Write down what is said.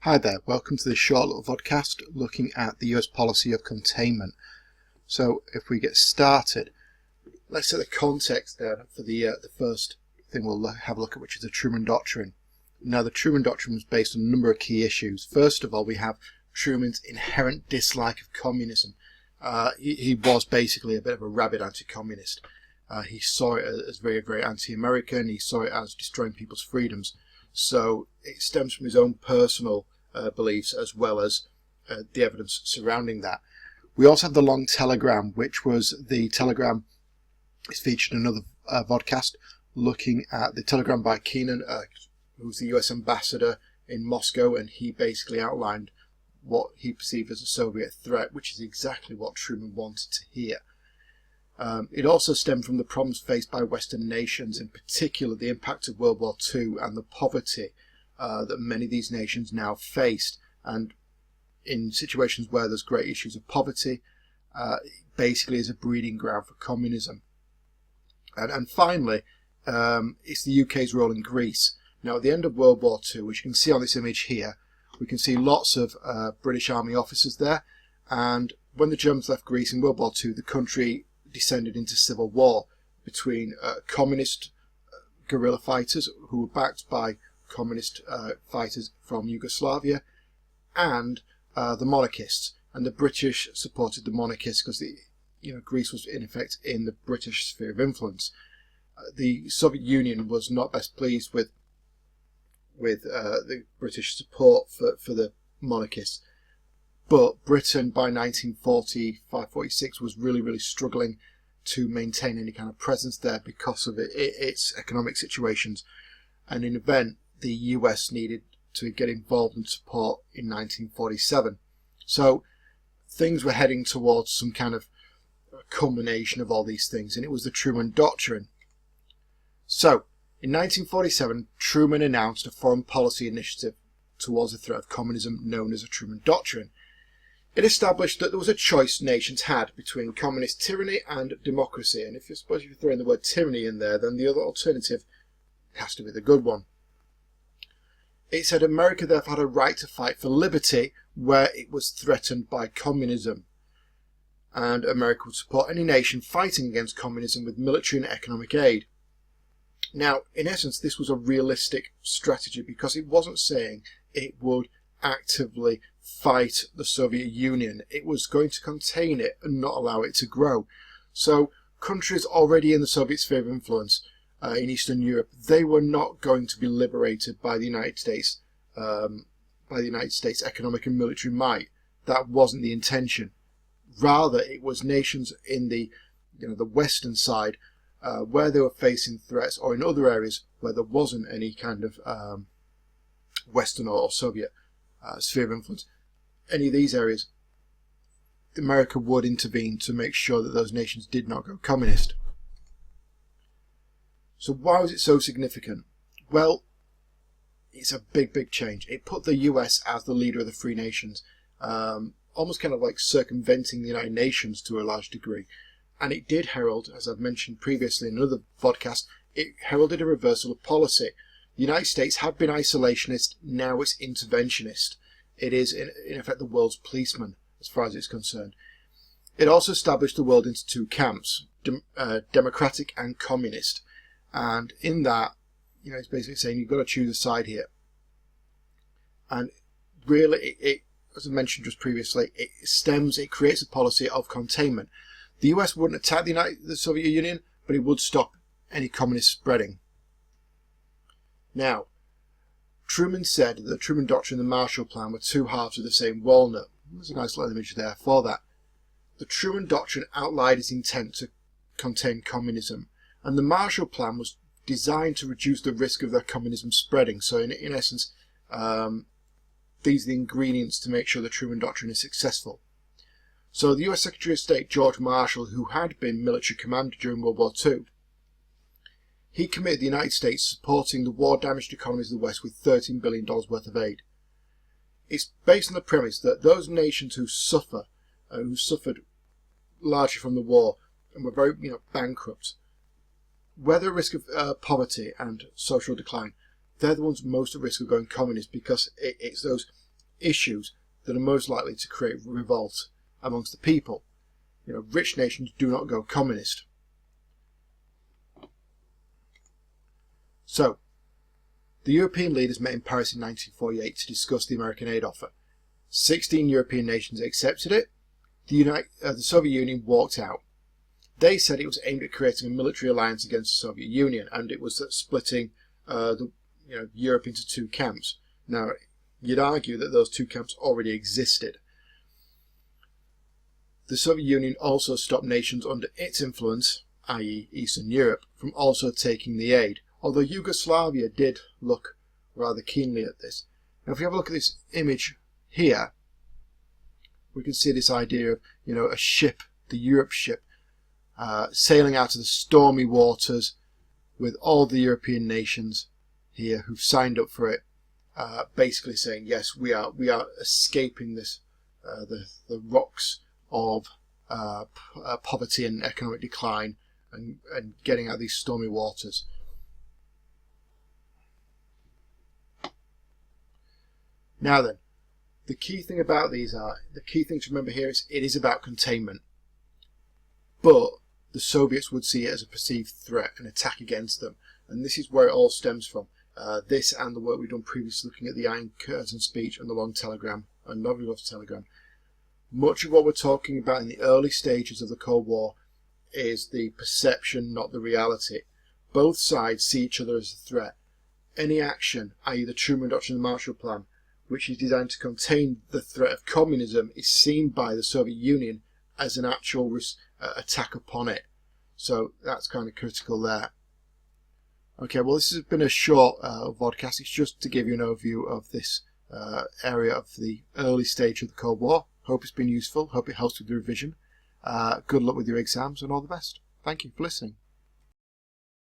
Hi there, welcome to this short little vodcast looking at the US policy of containment. So if we get started, let's set the context there for the first thing we'll have a look at, which is the Truman Doctrine. Now the Truman Doctrine was based on a number of key issues. First of all, we have Truman's inherent dislike of communism. He was basically a bit of a rabid anti-communist. He saw it as very, very anti-American. He saw it as destroying people's freedoms. So it stems from his own personal beliefs as well as the evidence surrounding that. We also have the long telegram, which was the telegram is featured in another vodcast looking at the telegram by Keenan, who was the US ambassador in Moscow, and he basically outlined what he perceived as a Soviet threat, which is exactly what Truman wanted to hear. It also stemmed from the problems faced by Western nations, in particular the impact of World War II and the poverty that many of these nations now faced. And in situations where there's great issues of poverty, basically is a breeding ground for communism. And finally, it's the UK's role in Greece. Now, at the end of World War II, which you can see on this image here, we can see lots of British Army officers there. And when the Germans left Greece in World War II, the country descended into civil war between communist guerrilla fighters who were backed by communist fighters from Yugoslavia and the monarchists. And the British supported the monarchists because Greece was in effect in the British sphere of influence. The Soviet Union was not best pleased with the British support for the monarchists. But Britain by 1945-46 was really struggling to maintain any kind of presence there because of its economic situations. And in an event, the US needed to get involved and support in 1947. So things were heading towards some kind of culmination of all these things, and it was the Truman Doctrine. So in 1947, Truman announced a foreign policy initiative towards the threat of communism known as the Truman Doctrine. It established that there was a choice nations had between communist tyranny and democracy. And if you throw in the word tyranny in there, then the other alternative has to be the good one. It said America therefore had a right to fight for liberty where it was threatened by communism. And America would support any nation fighting against communism with military and economic aid. Now, in essence, this was a realistic strategy because it wasn't saying it would actively fight the Soviet Union. It was going to contain it and not allow it to grow. So countries already in the Soviet sphere of influence in Eastern Europe, they were not going to be liberated by the United States economic and military might. That wasn't the intention. Rather, it was nations in the Western side where they were facing threats, or in other areas where there wasn't any kind of Western or Soviet sphere of influence. Any of these areas, America would intervene to make sure that those nations did not go communist. So why was it so significant? Well, it's a big change. It put the US as the leader of the free nations, almost kind of like circumventing the United Nations to a large degree. And it did herald, as I've mentioned previously in another podcast, it heralded a reversal of policy. The United States had been isolationist, now it's interventionist. It is, in effect, the world's policeman, as far as it's concerned. It also established the world into two camps, democratic and communist. And in that, it's basically saying you've got to choose a side here. And really, it as I mentioned just previously, it creates a policy of containment. The US wouldn't attack the Soviet Union, but it would stop any communist spreading. Now, Truman said that the Truman Doctrine and the Marshall Plan were two halves of the same walnut. There's a nice little image there for that. The Truman Doctrine outlined its intent to contain communism, and the Marshall Plan was designed to reduce the risk of their communism spreading. So in essence, these are the ingredients to make sure the Truman Doctrine is successful. So the US Secretary of State, George Marshall, who had been military commander during World War II, he committed the United States supporting the war-damaged economies of the West with $13 billion worth of aid. It's based on the premise that those nations who suffered largely from the war and were very bankrupt, where they're at risk of poverty and social decline, they're the ones most at risk of going communist because it's those issues that are most likely to create revolt amongst the people. Rich nations do not go communist. So, the European leaders met in Paris in 1948 to discuss the American aid offer. 16 European nations accepted it. The Soviet Union walked out. They said it was aimed at creating a military alliance against the Soviet Union, and it was splitting Europe into two camps. Now, you'd argue that those two camps already existed. The Soviet Union also stopped nations under its influence, i.e. Eastern Europe, from also taking the aid, although Yugoslavia did look rather keenly at this. Now, if we have a look at this image here, we can see this idea of, a ship, the Europe ship, sailing out of the stormy waters with all the European nations here who've signed up for it, basically saying, yes, we are escaping this, the rocks of poverty and economic decline, and getting out of these stormy waters. Now then, the key thing to remember here is it is about containment. But the Soviets would see it as a perceived threat, an attack against them. And this is where it all stems from. This and the work we've done previously looking at the Iron Curtain speech and the Long Telegram and Novilov's telegram. Much of what we're talking about in the early stages of the Cold War is the perception, not the reality. Both sides see each other as a threat. Any action, i.e. the Truman Doctrine and the Marshall Plan, which is designed to contain the threat of communism, is seen by the Soviet Union as an actual attack upon it. So that's kind of critical there. Okay, well, this has been a short vodcast. It's just to give you an overview of this area of the early stage of the Cold War. Hope it's been useful. Hope it helps with the revision. Good luck with your exams and all the best. Thank you for listening.